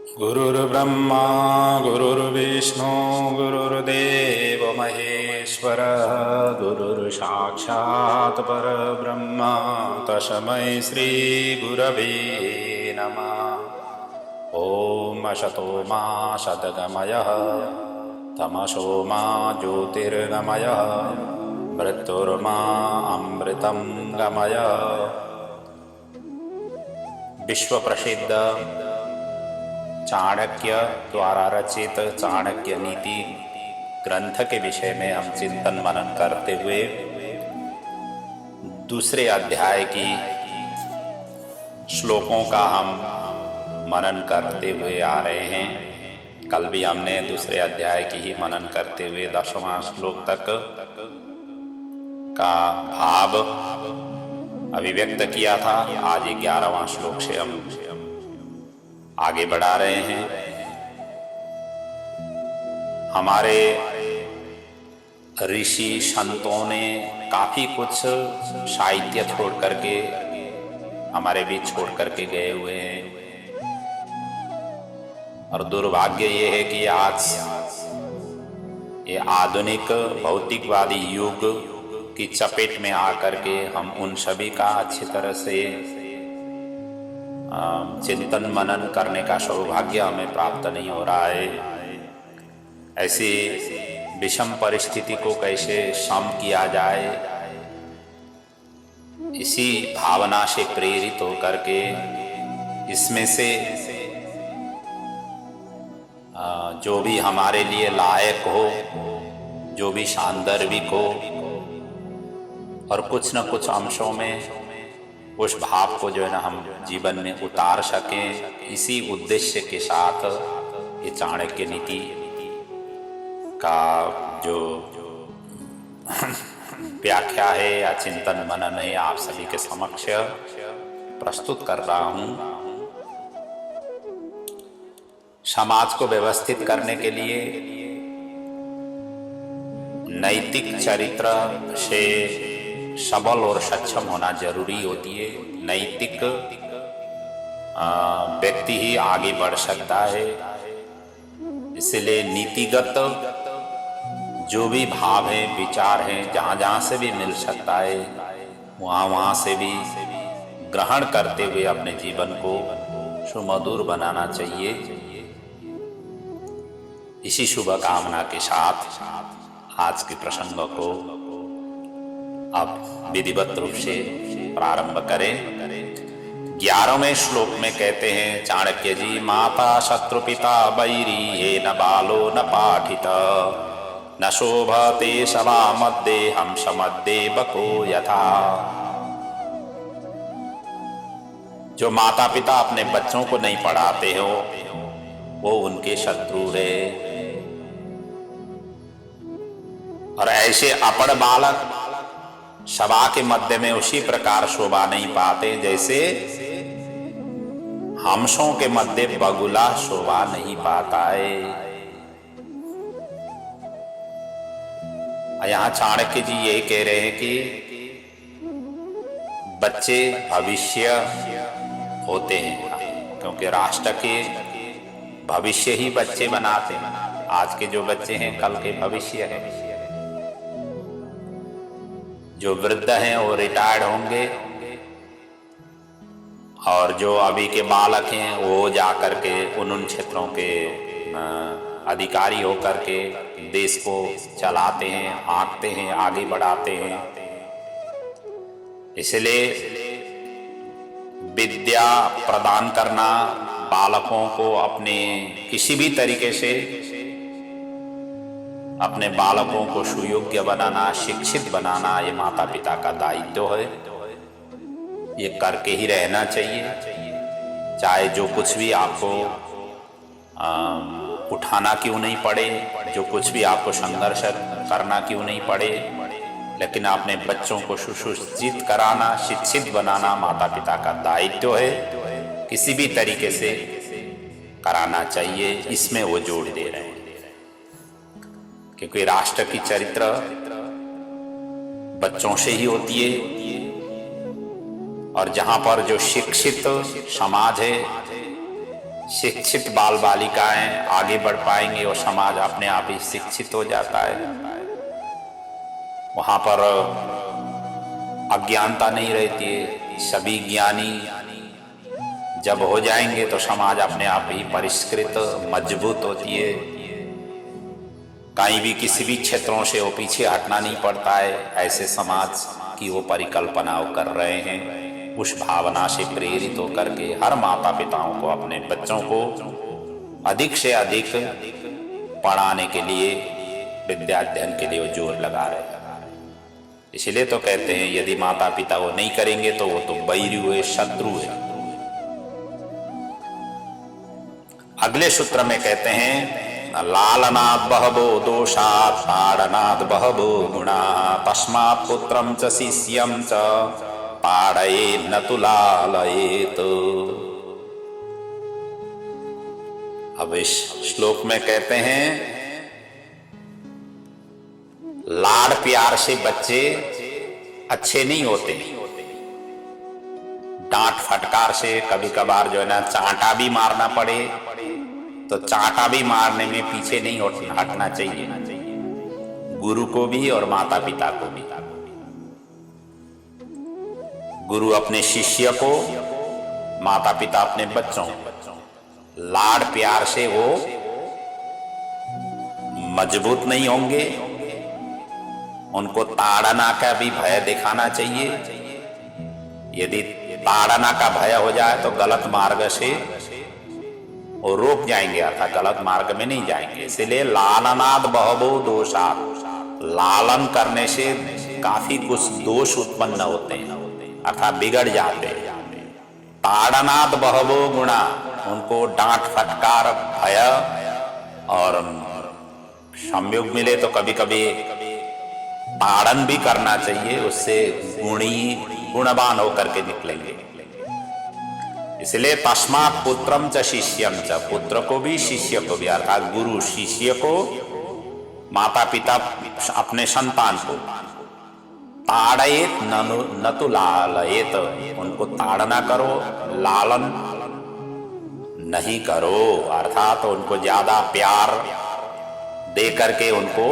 गुरुर्ब्रह्मा गुरुर्विष्णु गुरुर्देव महेश्वरः गुरुर्साक्षात् परब्रह्म तस्मै श्रीगुरवे नमः। ॐ असतो मा सद्गमयः तमसो मा ज्योतिर्गमयः मृत्युर्मा अमृतं गमयः। विश्व प्रसिद्ध चाणक्य द्वारा रचित चाणक्य नीति ग्रंथ के विषय में हम चिंतन मनन करते हुए दूसरे अध्याय की श्लोकों का हम मनन करते हुए आ रहे हैं। कल भी हमने दूसरे अध्याय की ही मनन करते हुए 10वां श्लोक तक का भाव अभिव्यक्त किया था। आज 11वां श्लोक से हम आगे बढ़ा रहे हैं। हमारे ऋषि संतों ने काफी कुछ साहित्य छोड़ करके हमारे बीच छोड़ करके गए हुए हैं, और दुर्भाग्य ये है कि आज ये आधुनिक भौतिकवादी युग की चपेट में आकर के हम उन सभी का अच्छी तरह से चिंतन मनन करने का सौभाग्य हमें प्राप्त नहीं हो रहा है। ऐसी विषम परिस्थिति को कैसे सम किया जाए, इसी भावना से प्रेरित होकर के इसमें से जो भी हमारे लिए लायक हो, जो भी सान्दर्भिक हो, और कुछ न कुछ अंशों में उस भाव को जो है ना हम जीवन में उतार सकें, इसी उद्देश्य के साथ ये चाणक्य नीति का जो व्याख्या है या चिंतन मनन है आप सभी के समक्ष प्रस्तुत कर रहा हूं। समाज को व्यवस्थित करने के लिए नैतिक चरित्र से सबल और सक्षम होना जरूरी होती है। नैतिक व्यक्ति ही आगे बढ़ सकता है। इसलिए नीतिगत जो भी भाव है, विचार है, जहाँ जहाँ से भी मिल सकता है वहाँ से भी ग्रहण करते हुए अपने जीवन को सुमधुर बनाना चाहिए। इसी शुभ कामना के साथ आज के प्रसंग को अब विधिवत रूप से प्रारंभ करें। 11वें श्लोक में कहते हैं चाणक्य जी, माता शत्रु पिता बैरी हे न बालो न पाठित न शोभते सभा मध्ये हंस मध्ये बको यथा। जो माता पिता अपने बच्चों को नहीं पढ़ाते हो वो उनके शत्रु है, और ऐसे अपढ़ बालक सभा के मध्य में उसी प्रकार शोभा नहीं पाते जैसे हंसों के मध्य बगुला शोभा नहीं पाता है। यहाँ चाणक्य जी ये कह रहे हैं कि बच्चे भविष्य होते हैं, क्योंकि राष्ट्र के भविष्य ही बच्चे बनाते हैं। आज के जो बच्चे हैं कल के भविष्य है। जो वृद्ध हैं वो रिटायर्ड होंगे, और जो अभी के बालक हैं वो जाकर के उन क्षेत्रों के अधिकारी होकर के देश को चलाते हैं, हाँकते हैं, आगे बढ़ाते हैं। इसलिए विद्या प्रदान करना, बालकों को अपने किसी भी तरीके से अपने बालकों को सुयोग्य बनाना, शिक्षित बनाना, ये माता पिता का दायित्व है। ये करके ही रहना चाहिए, चाहे जो कुछ भी आपको उठाना क्यों नहीं पड़े, जो कुछ भी आपको संघर्ष करना क्यों नहीं पड़े, लेकिन अपने बच्चों को सुशिक्षित कराना, शिक्षित बनाना माता पिता का दायित्व है। किसी भी तरीके से कराना चाहिए, इसमें वो जोर दे रहे हैं। क्योंकि राष्ट्र की चरित्र बच्चों से ही होती है, और जहां पर जो शिक्षित समाज है शिक्षित बाल बालिकाएं आगे बढ़ पाएंगे और समाज अपने आप ही शिक्षित हो जाता है। वहां पर अज्ञानता नहीं रहती है। सभी ज्ञानी जब हो जाएंगे तो समाज अपने आप ही परिष्कृत मजबूत होती है। कहीं भी किसी भी क्षेत्रों से वो पीछे हटना नहीं पड़ता है। ऐसे समाज की वो परिकल्पना वो कर रहे हैं। उस भावना से प्रेरित होकर के हर माता पिताओं को अपने बच्चों को अधिक से अधिक पढ़ाने के लिए, विद्या अध्ययन के लिए वो जोर लगा रहे हैं। इसलिए तो कहते हैं यदि माता पिता वो नहीं करेंगे तो वो तो बैरी हुए, शत्रु है। अगले सूत्र में कहते हैं लालनात् बहवो दोषात् ताडनात् बहवो गुणा तस्मात् पुत्रं च शिष्यं च ताडयेत् न तु लालयेत्। अब इस श्लोक में कहते हैं लाड़ प्यार से बच्चे अच्छे नहीं होते। डांट फटकार से कभी कभार जो है ना चांटा भी मारना पड़े तो चांटा भी मारने में पीछे नहीं हटना चाहिए, गुरु को भी और माता पिता को भी। गुरु अपने शिष्य को, माता पिता अपने बच्चों को। लाड़ प्यार से वो मजबूत नहीं होंगे, उनको ताड़ना का भी भय दिखाना चाहिए। यदि ताड़ना का भय हो जाए तो गलत मार्ग से वो रोक जाएंगे, अर्थात गलत मार्ग में नहीं जाएंगे। इसलिए लालनाद बहवो दोषात्, लालन करने से काफी कुछ दोष उत्पन्न होते हैं, अर्थात बिगड़ जाते हैं। ताड़नाद बहवो गुणा, उनको डांट फटकार भय और संयोग मिले तो कभी कभी ताड़न भी करना चाहिए, उससे गुणवान होकर के निकलेंगे। इसलिए तस्मात् पुत्रम च शिष्यम च, पुत्र को भी शिष्य को भी, अर्थात गुरु शिष्य को, माता पिता अपने संतान को। ताड़येत न तु लालयेत, उनको ताड़ना करो, लालन नहीं करो, अर्थात उनको ज्यादा प्यार दे करके उनको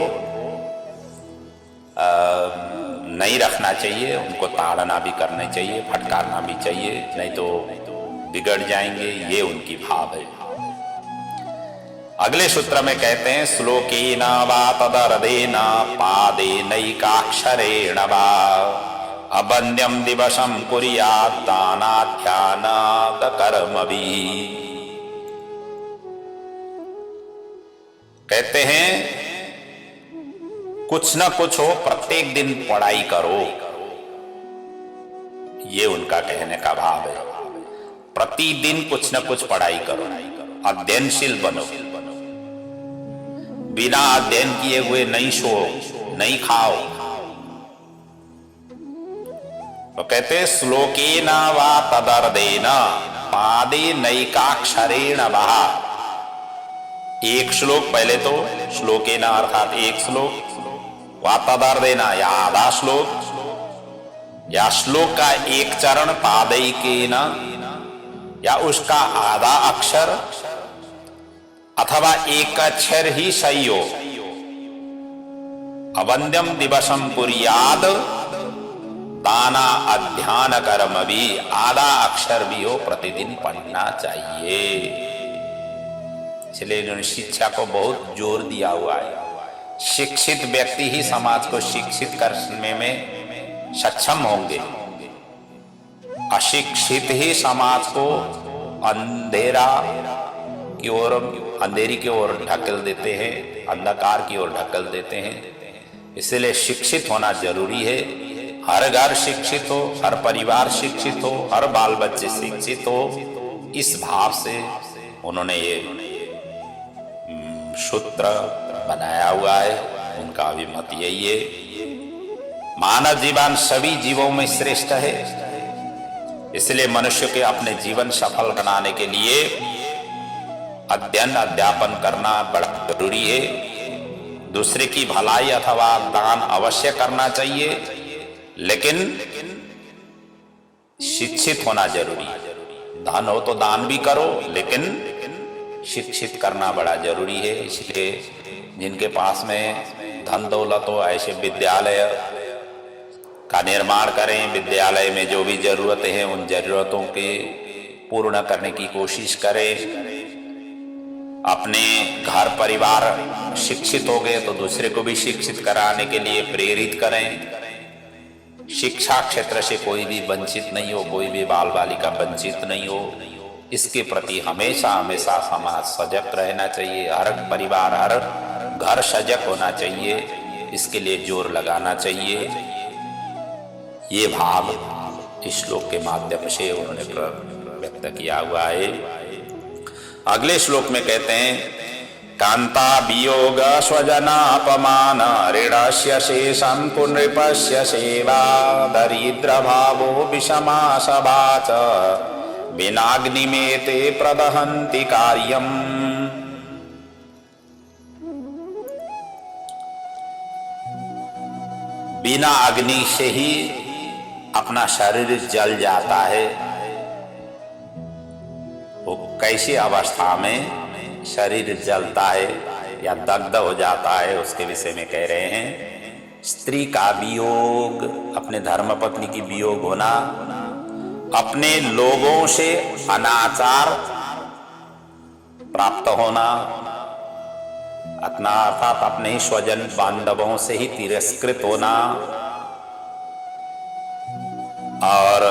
नहीं रखना चाहिए। उनको ताड़ना भी करना चाहिए, फटकारना भी चाहिए, नहीं तो बिगड़ जाएंगे। ये उनकी भाव है। अगले सूत्र में कहते हैं श्लोकेन वा तदर्देन पादेनैकाक्षरेण वा अबन्यम दिवसं कुर्यात् दानाध्यानात् कर्मभिः। कहते हैं कुछ न कुछ हो, प्रत्येक दिन पढ़ाई करो। ये उनका कहने का भाव है। प्रतिदिन कुछ न कुछ पढ़ाई करो, अध्ययनशील बनो। बिना अध्ययन किए हुए नहीं सो, नहीं खाओ। तो कहते हैं श्लोकेन वा तदर्देन पादेनैकाक्षरेण वा। एक श्लोक, पहले तो श्लोकेन अर्थात एक श्लोक, वा तदर्देन या आधा श्लोक, या श्लोक का एक चरण, पादैकेन या उसका आधा अक्षर, अथवा एक अक्षर ही सही हो। अबन्यम दिवसम कुर्याद दाना अध्यान कर्म भी, आधा अक्षर भी हो, प्रतिदिन पढ़ना चाहिए। इसलिए इन्होंने शिक्षा को बहुत जोर दिया हुआ है। शिक्षित व्यक्ति ही समाज को शिक्षित करने में सक्षम होंगे। अशिक्षित ही समाज को अंधेरा की ओर, अंधेरी की ओर ढकेल देते हैं, अंधकार की ओर ढकेल देते हैं। इसलिए शिक्षित होना जरूरी है। हर घर शिक्षित हो, हर परिवार शिक्षित हो, हर बाल बच्चे शिक्षित हो। इस भाव से उन्होंने ये सूत्र बनाया हुआ है। उनका अभिमत यही है। मानव जीवन सभी जीवों में श्रेष्ठ है। इसलिए मनुष्य के अपने जीवन सफल बनाने के लिए अध्ययन अध्यापन करना बड़ा जरूरी है। दूसरे की भलाई अथवा दान अवश्य करना चाहिए, लेकिन शिक्षित होना जरूरी है। धन हो तो दान भी करो, लेकिन शिक्षित करना बड़ा जरूरी है। इसलिए जिनके पास में धन दौलत हो ऐसे विद्यालय का निर्माण करें, विद्यालय में जो भी जरूरतें हैं उन जरूरतों के पूर्ण करने की कोशिश करें। अपने घर परिवार शिक्षित हो गए तो दूसरे को भी शिक्षित कराने के लिए प्रेरित करें। शिक्षा क्षेत्र से कोई भी वंचित नहीं हो, कोई भी बाल बालिका वंचित नहीं हो, इसके प्रति हमेशा हमेशा समाज सजग रहना चाहिए। हर परिवार, हर घर सजग होना चाहिए, इसके लिए जोर लगाना चाहिए। ये भाव इस श्लोक के माध्यम से उन्होंने व्यक्त किया हुआ है। अगले श्लोक में कहते हैं, कांता वियोग स्वजनापमान ऋणस्य शेषं कुनृपस्य सेवा दरिद्र भावो विषमा सभा च विनाग्निमेते प्रदहन्ति कार्यम्। बिना अग्नि से ही अपना शरीर जल जाता है। वो कैसी अवस्था में शरीर जलता है या दग्ध हो जाता है, उसके विषय में कह रहे हैं। स्त्री का वियोग, अपने धर्मपत्नी की वियोग होना, अपने लोगों से अनाचार प्राप्त होना, अर्थात अपने ही स्वजन बांधवों से ही तिरस्कृत होना, और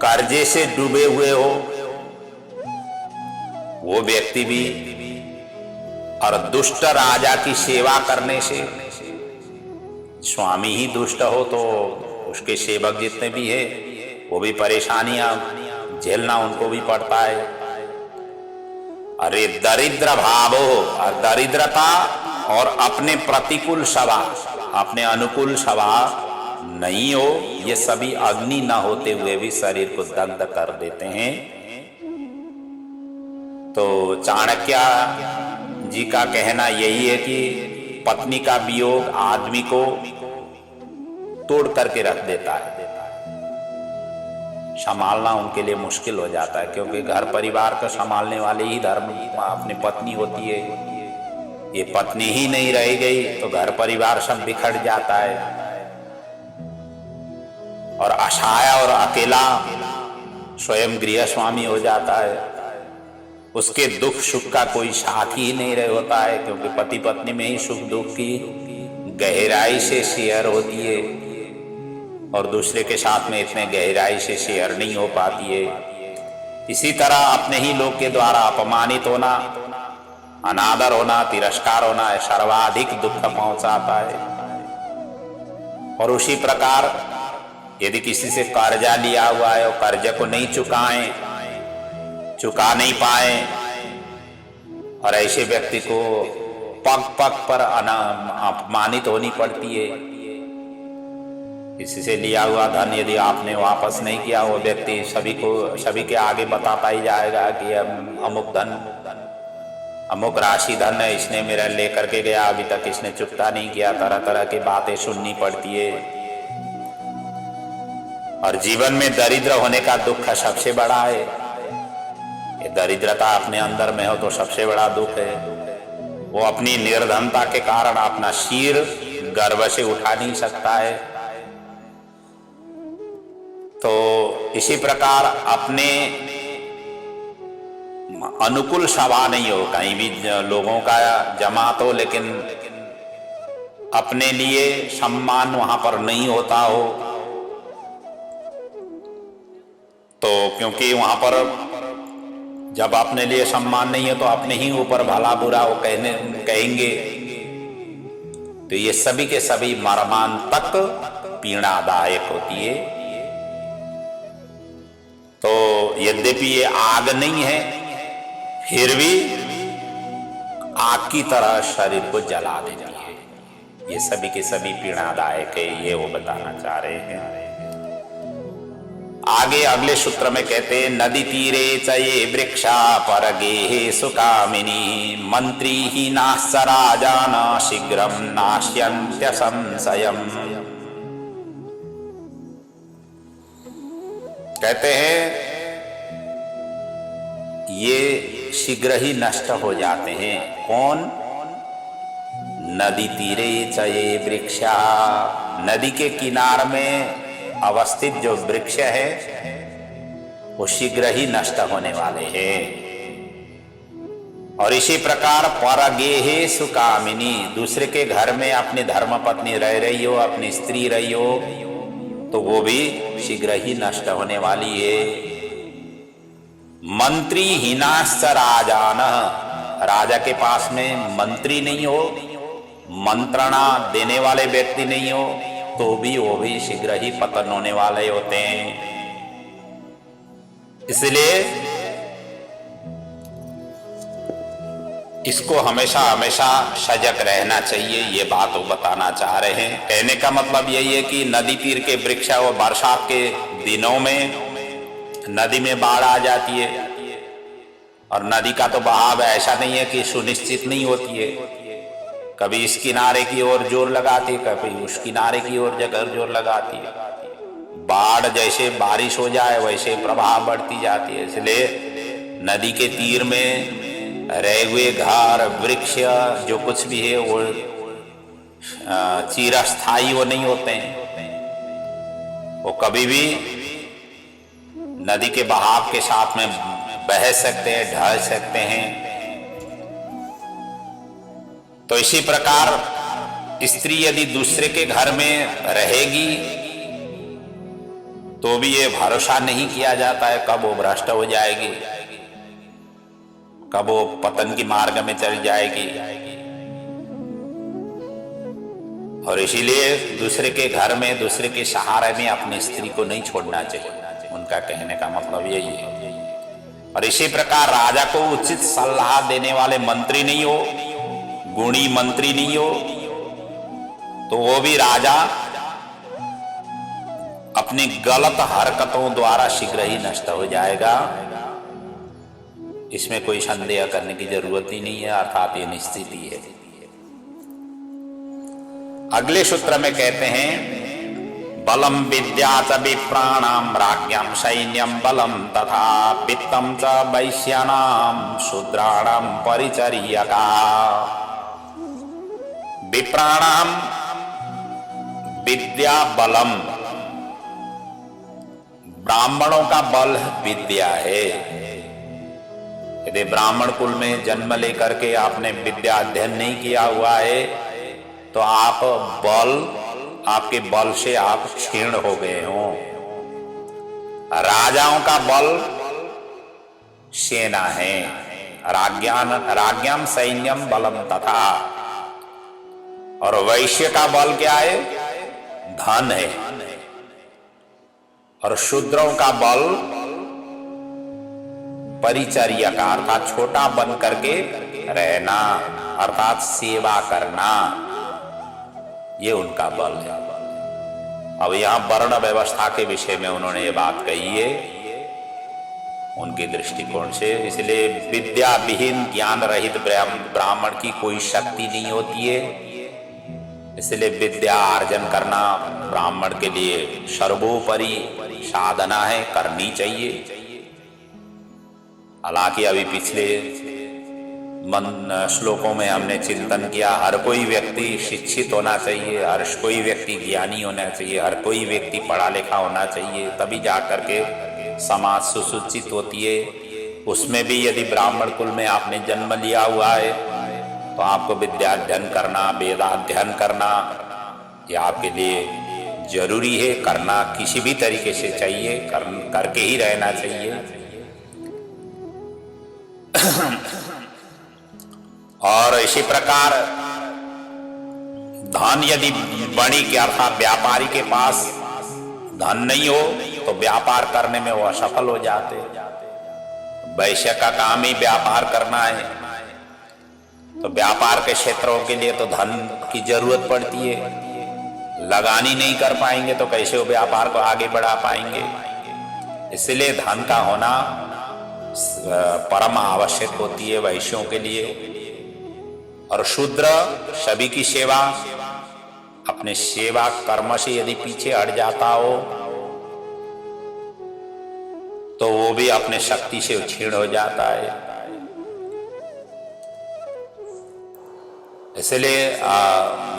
कर्जे से डूबे हुए हो वो व्यक्ति भी, और दुष्ट राजा की सेवा करने से, स्वामी ही दुष्ट हो तो उसके सेवक जितने भी है वो भी परेशानियां झेलना उनको भी पड़ता है। अरे दरिद्र भाव हो, और दरिद्रता और अपने प्रतिकूल स्वभाव, अपने अनुकूल स्वभाव नहीं हो, ये सभी अग्नि न होते हुए भी शरीर को दग्ध कर देते हैं। तो चाणक्य जी का कहना यही है कि पत्नी का वियोग आदमी को तोड़ करके रख देता है, संभालना उनके लिए मुश्किल हो जाता है, क्योंकि घर परिवार को संभालने वाले ही धर्म अपनी पत्नी होती है। ये पत्नी ही नहीं रह गई तो घर परिवार सब बिखर जाता है, और असहाय और अकेला स्वयं गृह स्वामी हो जाता है। उसके दुख सुख का कोई साथ ही नहीं रह होता है, क्योंकि पति पत्नी में ही सुख दुख की गहराई से शेयर होती है, और दूसरे के साथ में इतने गहराई से शेयर नहीं हो पाती है। इसी तरह अपने ही लोग के द्वारा अपमानित होना, अनादर होना, तिरस्कार होना सर्वाधिक दुख पहुंचाता है। और उसी प्रकार यदि किसी से कर्जा लिया हुआ है और कर्जे को नहीं चुका नहीं पाए, और ऐसे व्यक्ति को पग पग पर अपमानित होनी पड़ती है। किसी से लिया हुआ धन यदि आपने वापस नहीं किया, वो व्यक्ति सभी के आगे बताता ही जाएगा कि अमुक राशि धन है, इसने मेरा लेकर के गया, अभी तक इसने चुकता नहीं किया। तरह तरह की बातें सुननी पड़ती है। और जीवन में दरिद्र होने का दुख सबसे बड़ा है। ये दरिद्रता अपने अंदर में हो तो सबसे बड़ा दुख है। वो अपनी निर्धनता के कारण अपना सिर गर्व से उठा नहीं सकता है। तो इसी प्रकार अपने अनुकूल सभा नहीं हो, कहीं भी लोगों का जमात हो, लेकिन अपने लिए सम्मान वहां पर नहीं होता हो, तो क्योंकि वहां पर जब अपने लिए सम्मान नहीं है तो अपने ही ऊपर भला बुरा वो कहेंगे। तो ये सभी के सभी मर्मांतक पीड़ादायक होती है। तो यद्यपि ये आग नहीं है, फिर भी आग की तरह शरीर को जला देती है। ये सभी के सभी पीड़ादायक है, ये वो बताना चाह रहे हैं। आगे अगले सूत्र में कहते हैं, नदी तीरे चये वृक्षा पर गेहे सुकामिनी मंत्री ही नाश राजान शीघ्रम नाश्यन्त्य संशयम। कहते हैं ये शीघ्र ही नष्ट हो जाते हैं। कौन? नदी तीरे चये वृक्षा, नदी के किनार में अवस्थित जो वृक्ष है वो शीघ्र ही नष्ट होने वाले हैं। और इसी प्रकार परगेहे सुकामिनी, दूसरे के घर में अपनी धर्मपत्नी रह रही हो, अपनी स्त्री रही हो, तो वो भी शीघ्र ही नष्ट होने वाली है। मंत्री हीनाश्च राजान, राजा के पास में मंत्री नहीं हो, मंत्रणा देने वाले व्यक्ति नहीं हो, तो भी वो भी शीघ्र ही पतन होने वाले होते हैं। इसलिए इसको हमेशा हमेशा सजग रहना चाहिए, ये बात वो बताना चाह रहे हैं। कहने का मतलब यही है कि नदी तीर के वृक्ष और बरसात के दिनों में नदी में बाढ़ आ जाती है, और नदी का तो बहाव ऐसा नहीं है कि सुनिश्चित नहीं होती है, कभी इस किनारे की ओर जोर लगाती है, कभी उस किनारे की ओर जगह जोर लगाती है। बाढ़ जैसे बारिश हो जाए वैसे प्रभाव बढ़ती जाती है। इसलिए नदी के तीर में रहे हुए घर वृक्ष जो कुछ भी है वो चिरस्थायी वो नहीं होते हैं, वो कभी भी नदी के बहाव के साथ में बह सकते हैं, ढह सकते हैं। तो इसी प्रकार स्त्री यदि दूसरे के घर में रहेगी तो भी ये भरोसा नहीं किया जाता है कब वो भ्रष्ट हो जाएगी, कब वो पतन की मार्ग में चल जाएगी। और इसीलिए दूसरे के घर में, दूसरे के सहारे में अपनी स्त्री को नहीं छोड़ना चाहिए, उनका कहने का मतलब यही है। और इसी प्रकार राजा को उचित सलाह देने वाले मंत्री नहीं हो, गुणी मंत्री नहीं हो, तो वो भी राजा अपनी गलत हरकतों द्वारा शीघ्र ही नष्ट हो जाएगा। इसमें कोई संदेह करने की जरूरत ही नहीं है, अर्थात ये निश्चित ही है। अगले सूत्र में कहते हैं बलम विद्या च विप्राणाम राज्ञाम सैन्यम बलम तथा वित्तम च वैश्यानाम शूद्राणाम परिचर्यका। विप्राणाम विद्या बलम, ब्राह्मणों का बल विद्या है। यदि ब्राह्मण कुल में जन्म लेकर के आपने विद्या अध्ययन नहीं किया हुआ है तो आपके बल से आप क्षीण हो गए हो। राजाओं का बल सेना है, राज्ञाम सैन्यम बलम तथा, और वैश्य का बल क्या है? धन है। और शूद्रों का बल परिचर्या का, अर्थात छोटा बन करके रहना, अर्थात सेवा करना, ये उनका बल है। अब यहां वर्ण व्यवस्था के विषय में उन्होंने ये बात कही है उनके दृष्टिकोण से। इसलिए विद्या विहीन ज्ञान रहित ब्राह्मण की कोई शक्ति नहीं होती है। इसलिए विद्या अर्जन करना ब्राह्मण के लिए सर्वोपरि साधना है, करनी चाहिए। हालांकि अभी पिछले श्लोकों में हमने चिंतन किया हर कोई व्यक्ति शिक्षित होना चाहिए, हर कोई व्यक्ति ज्ञानी होना चाहिए, हर कोई व्यक्ति पढ़ा लिखा होना चाहिए, तभी जाकर के समाज सुसूचित होती है। उसमें भी यदि ब्राह्मण कुल में आपने जन्म लिया हुआ है तो आपको विद्याध्ययन करना, वेदाध्ययन करना, ये आपके लिए जरूरी है, करना किसी भी तरीके से चाहिए, करके ही रहना चाहिए। और इसी प्रकार धन यदि बणी के अर्थात व्यापारी के पास धन नहीं हो तो व्यापार करने में वो असफल हो जाते। वैश्य का काम ही व्यापार करना है, तो व्यापार के क्षेत्रों के लिए तो धन की जरूरत पड़ती है, लगानी नहीं कर पाएंगे तो कैसे वो व्यापार को आगे बढ़ा पाएंगे। इसलिए धन का होना परम आवश्यक होती है वैश्यों के लिए। और शूद्र सभी की सेवा, अपने सेवा कर्म से यदि पीछे हट जाता हो तो वो भी अपने शक्ति से क्षीण हो जाता है। इसलिए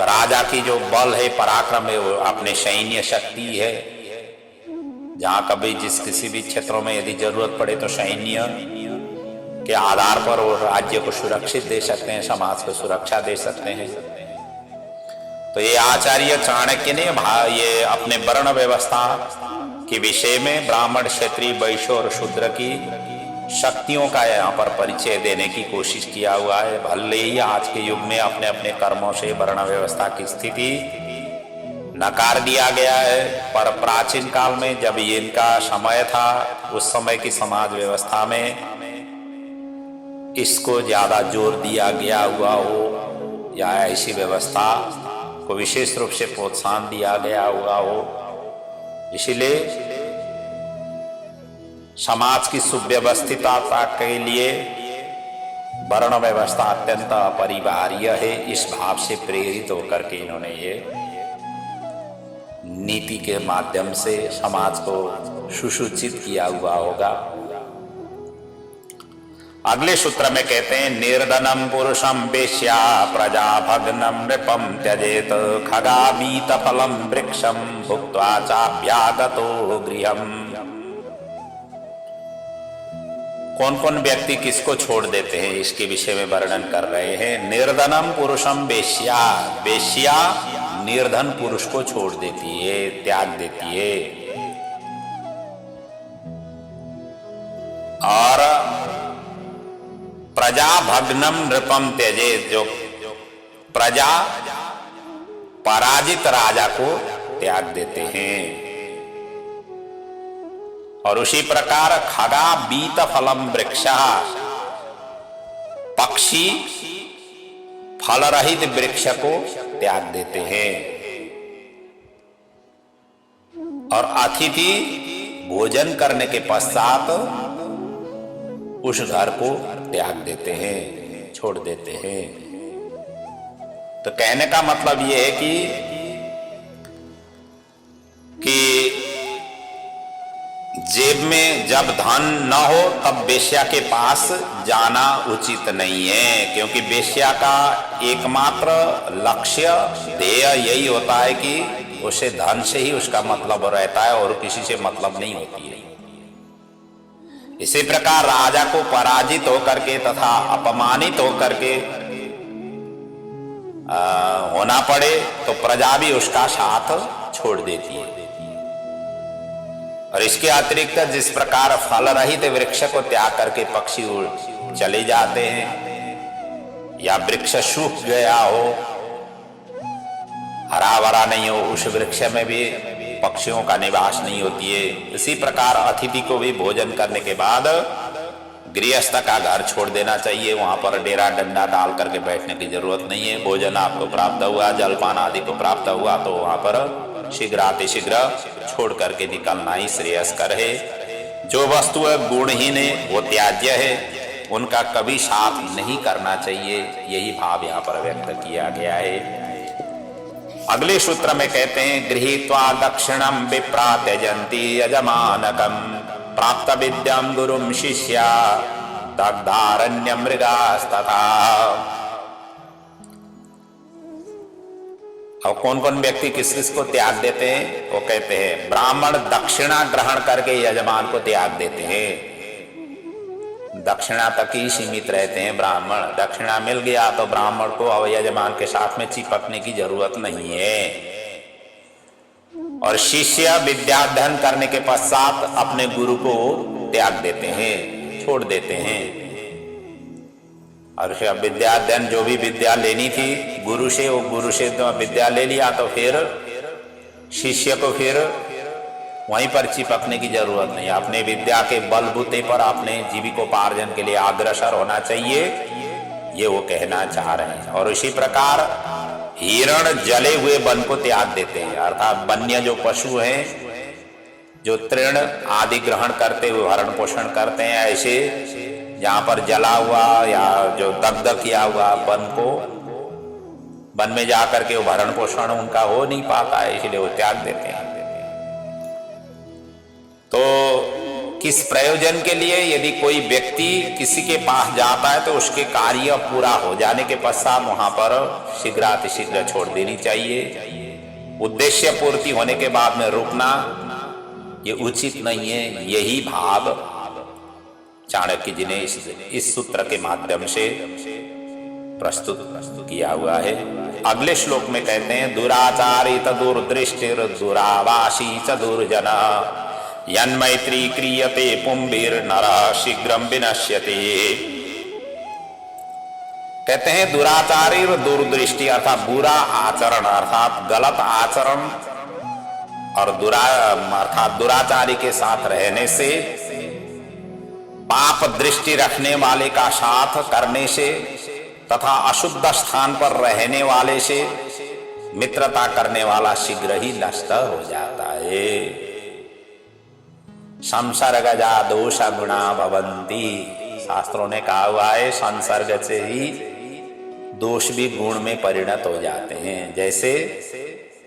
राजा की जो बल है, पराक्रम है, वो अपने सैन्य शक्ति है। जहाँ कभी जिस किसी भी क्षेत्रों में यदि जरूरत पड़े तो सैन्य के आधार पर वो राज्य को सुरक्षित दे सकते हैं, समाज को सुरक्षा दे सकते हैं। तो ये आचार्य चाणक्य ने ये अपने वर्ण व्यवस्था के विषय में ब्राह्मण, क्षत्रिय, वैश्य और शूद्र की शक्तियों का यहाँ पर परिचय देने की कोशिश किया हुआ है। भले ही आज के युग में अपने अपने कर्मों से वर्ण व्यवस्था की स्थिति नकार दिया गया है, पर प्राचीन काल में जब ये इनका समय था, उस समय की समाज व्यवस्था में इसको ज्यादा जोर दिया गया हुआ हो, या ऐसी व्यवस्था को विशेष रूप से प्रोत्साहन दिया गया हुआ हो। इसीलिए समाज की सुव्यवस्थितता के लिए वर्ण व्यवस्था अत्यंत अपरिहार्य है। इस भाव से प्रेरित होकर के इन्होंने ये नीति के माध्यम से समाज को सुसूचित किया हुआ होगा। अगले सूत्र में कहते हैं, निर्धनम पुरुषम वेश्या प्रजा भग्नम नृपम त्यजेत खगावीत फलम वृक्षम भुक्त्वा चाप्यागतो गृहम्। कौन कौन व्यक्ति किसको छोड़ देते हैं, इसके विषय में वर्णन कर रहे हैं। निर्धनम पुरुषम वेश्या, वेश्या निर्धन पुरुष को छोड़ देती है, त्याग देती है। और प्रजा भग्नम नृपम त्यजेत, जो प्रजा पराजित राजा को त्याग देते हैं। और उसी प्रकार खगा बीत फलम वृक्षा, पक्षी फल रहित वृक्ष को त्याग देते हैं। और अतिथि भोजन करने के पश्चात उस घर को त्याग देते हैं, छोड़ देते हैं। तो कहने का मतलब यह है कि जेब में जब धन न हो तब वेश्या के पास जाना उचित नहीं है, क्योंकि वेश्या का एकमात्र लक्ष्य, ध्येय यही होता है कि उसे धन से ही उसका मतलब रहता है और किसी से मतलब नहीं होती है। इसी प्रकार राजा को पराजित होकर के तथा अपमानित होकर के होना पड़े तो प्रजा भी उसका साथ छोड़ देती है। और इसके अतिरिक्त जिस प्रकार फल रहित वृक्ष को त्याग करके पक्षी चले जाते हैं, या वृक्ष सूख गया हो, हरा भरा नहीं हो, उस वृक्ष में भी पक्षियों का निवास नहीं होती है। इसी प्रकार अतिथि को भी भोजन करने के बाद गृहस्थ का घर छोड़ देना चाहिए। वहां पर डेरा डंडा डाल करके बैठने की जरूरत नहीं है। भोजन आपको प्राप्त हुआ, जलपान आदि को प्राप्त हुआ, तो वहां पर शीघ्र अतिशीघ्र छोड़ करके निकलना ही श्रेयस्कर है। जो वस्तु गुणहीन है वो त्याज्य है, उनका कभी साथ नहीं करना चाहिए। यही भाव यहाँ पर व्यक्त किया गया है। अगले सूत्र में कहते हैं, गृहीत्वा दक्षिणम विप्रा त्यजन्ति यजमानकम प्राप्त विद्याम गुरुम शिष्या दग्धारण्य मृगास्तथा। और कौन कौन व्यक्ति किस किस को त्याग देते हैं, वो कहते हैं ब्राह्मण दक्षिणा ग्रहण करके यजमान को त्याग देते हैं। दक्षिणा तक ही सीमित रहते हैं ब्राह्मण। दक्षिणा मिल गया तो ब्राह्मण को अब यजमान के साथ में चिपकने की जरूरत नहीं है। और शिष्य विद्याध्ययन करने के पश्चात अपने गुरु को त्याग देते हैं, छोड़ देते हैं। और विद्याध्ययन जो भी विद्या लेनी थी गुरु से, वो गुरु से तो विद्या ले लिया, तो फिर शिष्य को फिर वहीं पर चिपकने की जरूरत नहीं। अपने विद्या के बलबूते पर अपने जीविकोपार्जन के लिए अग्रसर होना चाहिए, ये वो कहना चाह रहे हैं। और इसी प्रकार हिरण जले हुए वन को त्याग देते हैं, अर्थात वन्य जो पशु हैं जो तृण आदि ग्रहण करते हुए भरण पोषण करते हैं, ऐसे जहां पर जला हुआ या जो दग्ध किया हुआ वन को, वन में जाकर के वो भरण पोषण उनका हो नहीं पाता है, इसलिए वो त्याग देते हैं। तो किस प्रयोजन के लिए? यदि कोई व्यक्ति किसी के पास जाता है तो उसके कार्य पूरा हो जाने के पश्चात वहां पर शीघ्रातिशीघ्र छोड़ देनी चाहिए। उद्देश्य पूर्ति होने के बाद में रुकना ये उचित नहीं है। यही भाव चाणक्य जी ने इस सूत्र के माध्यम से प्रस्तुत किया हुआ है। अगले श्लोक में कहते हैं, दुराचारी दुर्दृष्टिर दुरावासी च दुर्जन यन्मैत्री क्रियते पुंभिर नरः शीघ्रं विनश्यति। कहते हैं दुराचारी और दुर्दृष्टि अर्थात बुरा आचरण अर्थात गलत आचरण और अर्थात दुराचारी के साथ रहने से, पाप दृष्टि रखने वाले का साथ करने से तथा अशुद्ध स्थान पर रहने वाले से मित्रता करने वाला शीघ्र ही नष्ट हो जाता है। संसर्गजा दोष गुणा भवंती, शास्त्रों ने कहा हुआ है संसर्ग से ही दोष भी गुण में परिणत हो जाते हैं। जैसे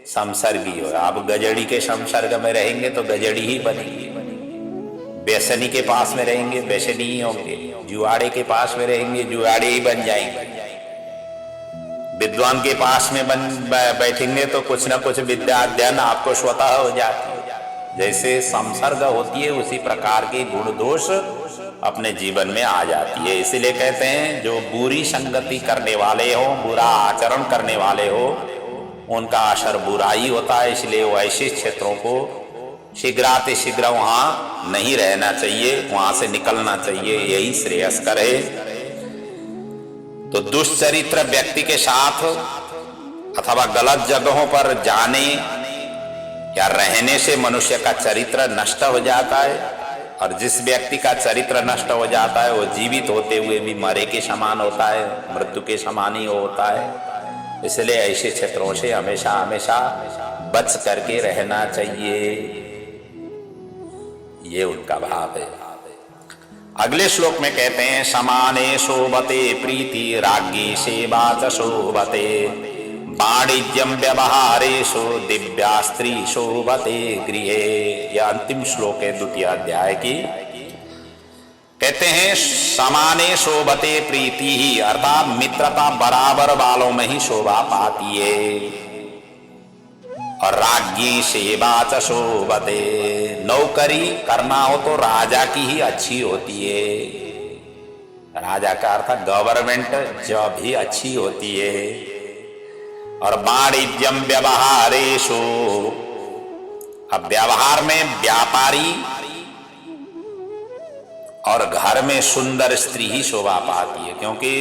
संसर्गी हो, आप गजड़ी के संसर्ग में रहेंगे तो गजड़ी ही बनेंगे, व्यसनी के पास में रहेंगे व्यसनी ही होंगे, जुआड़े के पास में रहेंगे जुआड़े ही बन जाएंगे, विद्वान के पास में बैठेंगे तो कुछ ना कुछ विद्या अध्ययन आपको स्वतः हो जाती है। जैसे संसर्ग होती है उसी प्रकार के गुण दोष अपने जीवन में आ जाती है। इसीलिए कहते हैं जो बुरी संगति करने वाले हो, बुरा आचरण करने वाले हो, उनका असर बुरा ही होता है। इसलिए वो ऐसे क्षेत्रों को शीघ्रातिशीघ्र वहां नहीं रहना चाहिए, वहां से निकलना चाहिए, यही श्रेयस्कर है। तो दुष्चरित्र व्यक्ति के साथ अथवा गलत जगहों पर जाने या रहने से मनुष्य का चरित्र नष्ट हो जाता है, और जिस व्यक्ति का चरित्र नष्ट हो जाता है वो जीवित होते हुए भी मरे के समान होता है, मृत्यु के समान ही होता है। इसलिए ऐसे क्षेत्रों से हमेशा हमेशा बच करके रहना चाहिए, ये उनका भाव है। अगले श्लोक में कहते हैं, समाने शोभते प्रीति राज्ञी सेवा च शोभते वाणिज्यम व्यवहारेषु दिव्या स्त्री शोभते गृहे। यह अंतिम श्लोक है द्वितीय अध्याय की। कहते हैं समाने शोभते प्रीति ही, अर्थात मित्रता बराबर वालों में ही शोभा पाती है, और राज्ञी सेवा च शोभते, नौकरी करना हो तो राजा की ही अच्छी होती है। राजा का अर्थ गवर्नमेंट जॉब ही अच्छी होती है। और वाणिज्यम व्यवहारेषु, अब व्यवहार में व्यापारी और घर में सुंदर स्त्री ही शोभा पाती है, क्योंकि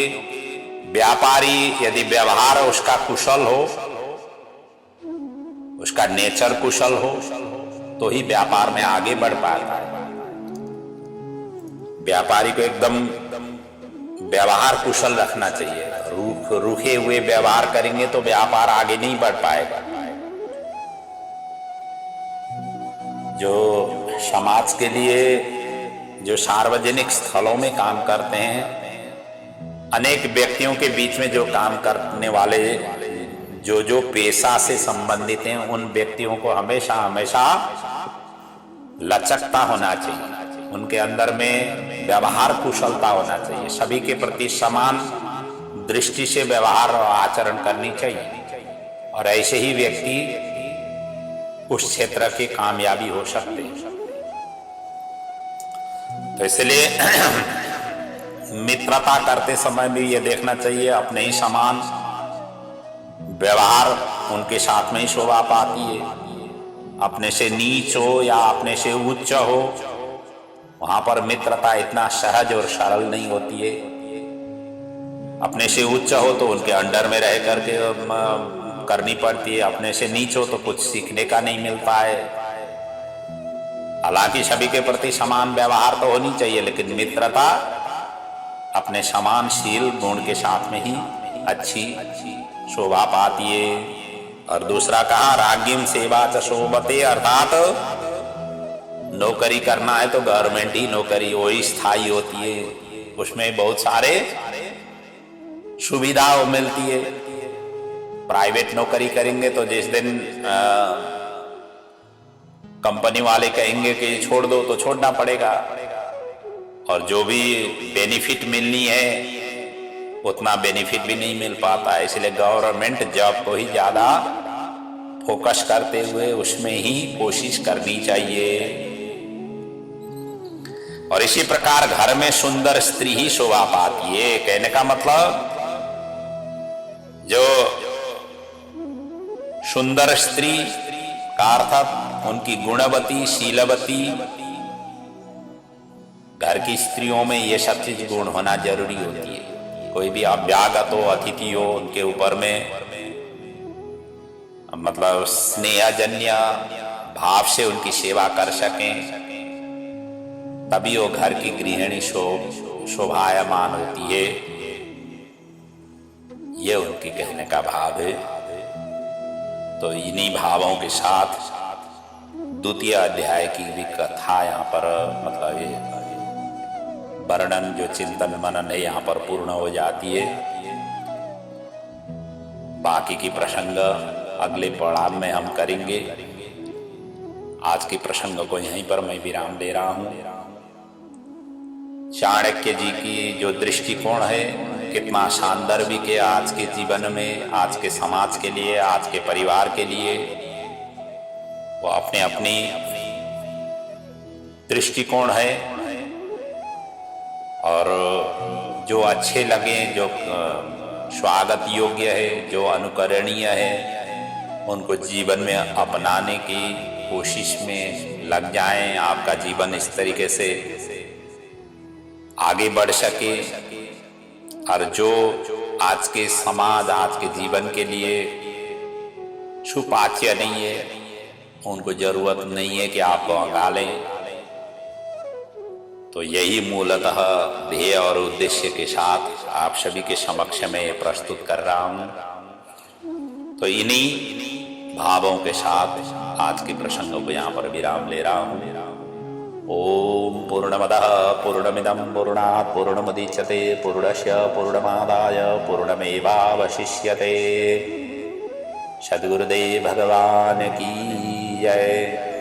व्यापारी यदि व्यवहार उसका कुशल हो, उसका नेचर कुशल हो, तो ही व्यापार में आगे बढ़ पाता है। व्यापारी को एकदम व्यवहार कुशल रखना चाहिए, रूखे हुए व्यवहार करेंगे तो व्यापार आगे नहीं बढ़ पाएगा। जो समाज के लिए जो सार्वजनिक स्थलों में काम करते हैं, अनेक व्यक्तियों के बीच में जो काम करने वाले जो पेशा से संबंधित हैं, उन व्यक्तियों को हमेशा हमेशा लचकता होना चाहिए, उनके अंदर में व्यवहार कुशलता होना चाहिए, सभी के प्रति समान दृष्टि से व्यवहार और आचरण करनी चाहिए, और ऐसे ही व्यक्ति उस क्षेत्र की कामयाबी हो सकते हैं। तो इसलिए मित्रता करते समय भी ये देखना चाहिए अपने ही समान व्यवहार उनके साथ में ही शोभा पाती है। अपने से नीच हो या अपने से उच्च हो, वहां पर मित्रता इतना सहज और सरल नहीं होती है। अपने से उच्च हो तो उनके अंडर में रह करके करनी पड़ती है, अपने से नीच हो तो कुछ सीखने का नहीं मिलता है। हालांकि सभी के प्रति समान व्यवहार तो होनी चाहिए, लेकिन मित्रता अपने समान शील गुण के साथ में ही अच्छी शोभा पाती है। और दूसरा कहा राज्ञीम सेवा च शोभते, अर्थात नौकरी करना है तो गवर्नमेंट ही नौकरी वही स्थायी होती है, उसमें बहुत सारे सुविधा मिलती है। प्राइवेट नौकरी करेंगे तो जिस दिन कंपनी वाले कहेंगे कि छोड़ दो तो छोड़ना पड़ेगा, और जो भी बेनिफिट मिलनी है उतना बेनिफिट भी नहीं मिल पाता। इसलिए गवर्नमेंट जॉब को ही ज़्यादा फोकस करते हुए उसमें ही कोशिश करनी चाहिए। और इसी प्रकार घर में सुंदर स्त्री ही शोभा पाती है। कहने का मतलब जो सुंदर स्त्री का अर्थात उनकी गुणवती, शीलवती, घर की स्त्रियों में ये सब चीज गुण होना जरूरी होती है। कोई भी अभ्यागत हो, अतिथि हो, उनके ऊपर में मतलब स्नेहजन्य भाव से उनकी सेवा कर सकें, तभी वो घर की गृहिणी शोभायमान होती है। ये उनकी कहने का भाव है। तो इन्हीं भावों के साथ द्वितीय अध्याय की भी कथा यहाँ पर मतलब ये वर्णन जो चिंतन मनन है यहाँ पर पूर्ण हो जाती है। बाकी की प्रसंग अगले पड़ाव में हम करेंगे। आज के प्रसंग को यहीं पर मैं विराम दे रहा हूँ। चाणक्य जी की जो दृष्टिकोण है कितना सान्दर्भिक है आज के जीवन में, आज के समाज के लिए, आज के परिवार के लिए। वो अपने अपनी दृष्टिकोण है और जो अच्छे लगे, जो स्वागत योग्य है, जो अनुकरणीय है, उनको जीवन में अपनाने की कोशिश में लग जाएं। आपका जीवन इस तरीके से आगे बढ़ सके और जो आज के समाज, आज के जीवन के लिए सुपाच्य नहीं है, उनको जरूरत नहीं है कि आपको अंगा लें। तो यही मूलतः ध्येय और उद्देश्य के साथ आप सभी के समक्ष में प्रस्तुत कर रहा हूं। तो इन्हीं भावों के साथ आज के प्रसंगों को यहाँ पर विराम ले रहा हूँ। ओम पूर्णमदः पूर्णमिदं पूर्णात् पूर्णमुदच्यते पूर्णस्य पूर्णमादाय पूर्णमेवावशिष्यते। सद्गुरुदेव भगवान की जय।